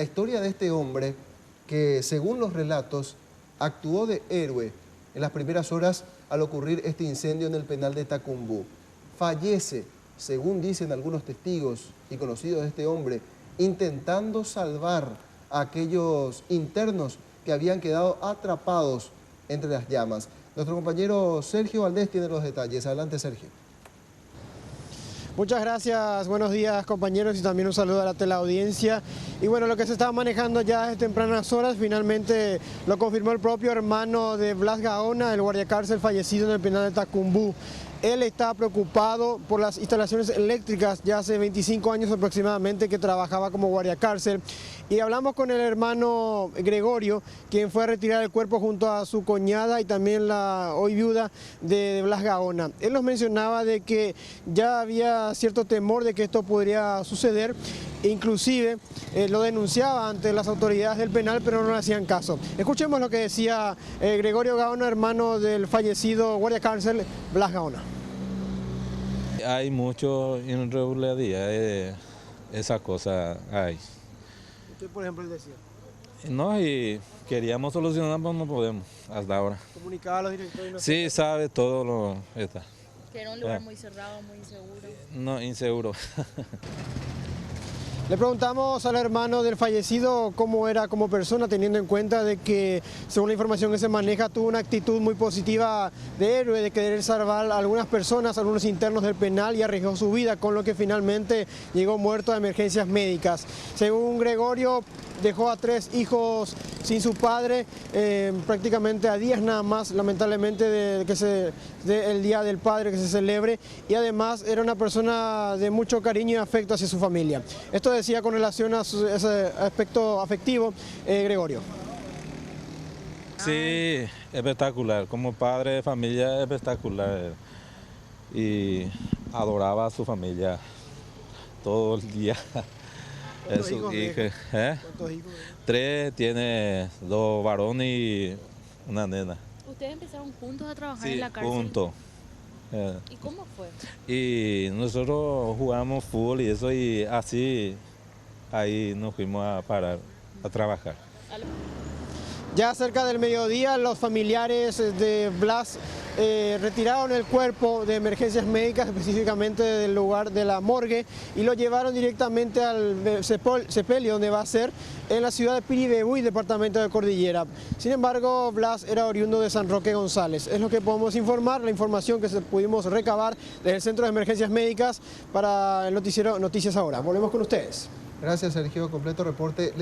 historia de este hombre que, según los relatos, actuó de héroe en las primeras horas al ocurrir este incendio en el penal de Tacumbú. Fallece, según dicen algunos testigos y conocidos de este hombre, intentando salvar a aquellos internos que habían quedado atrapados entre las llamas. Nuestro compañero Sergio Valdés tiene los detalles. Adelante, Sergio. Muchas gracias, buenos días compañeros y también un saludo a la teleaudiencia. Y bueno, lo que se estaba manejando ya desde tempranas horas, finalmente lo confirmó el propio hermano de Blas Gaona, el guardiacárcel fallecido en el penal de Tacumbú. Él está preocupado por las instalaciones eléctricas, ya hace 25 años aproximadamente que trabajaba como guardiacárcel. Y hablamos con el hermano Gregorio, quien fue a retirar el cuerpo junto a su cuñada y también la hoy viuda de Blas Gaona. Él nos mencionaba de que ya había cierto temor de que esto podría suceder, inclusive lo denunciaba ante las autoridades del penal, pero no le hacían caso. Escuchemos lo que decía Gregorio Gaona, hermano del fallecido guardiacárcel Blas Gaona. Hay mucho irregularidad, esa cosa hay. ¿Usted, por ejemplo, decía? No, y queríamos solucionar, pero no podemos hasta ahora. ¿Comunicaba a los directores? Sí, sabe todo lo está. Que era un lugar muy cerrado, muy inseguro. No, inseguro. Le preguntamos al hermano del fallecido cómo era como persona, teniendo en cuenta de que, según la información que se maneja, tuvo una actitud muy positiva de héroe, de querer salvar a algunas personas, a algunos internos del penal, y arriesgó su vida, con lo que finalmente llegó muerto a emergencias médicas. Según Gregorio, dejó a 3 hijos sin su padre, prácticamente a días nada más, lamentablemente, del Día del Padre que se celebre, y además era una persona de mucho cariño y afecto hacia su familia. Esto decía con relación a ese aspecto afectivo, Gregorio. Sí, espectacular, como padre de familia espectacular, y adoraba a su familia todo el día. ¿Cuántos hijos? ¿Cuántos hijos? 3, tiene 2 varones y una nena. ¿Ustedes empezaron juntos a trabajar Sí, en la cárcel? juntos. ¿Y cómo fue? Y nosotros jugamos fútbol y eso, y así ahí nos fuimos a parar a trabajar. Ya cerca del mediodía, los familiares de Blas retiraron el cuerpo de emergencias médicas, específicamente del lugar de la morgue, y lo llevaron directamente al sepelio, donde va a ser en la ciudad de Piribebuy, departamento de Cordillera. Sin embargo, Blas era oriundo de San Roque González. Es lo que podemos informar, la información que pudimos recabar desde el Centro de Emergencias Médicas para el noticiero Noticias Ahora. Volvemos con ustedes. Gracias, Sergio. Completo reporte.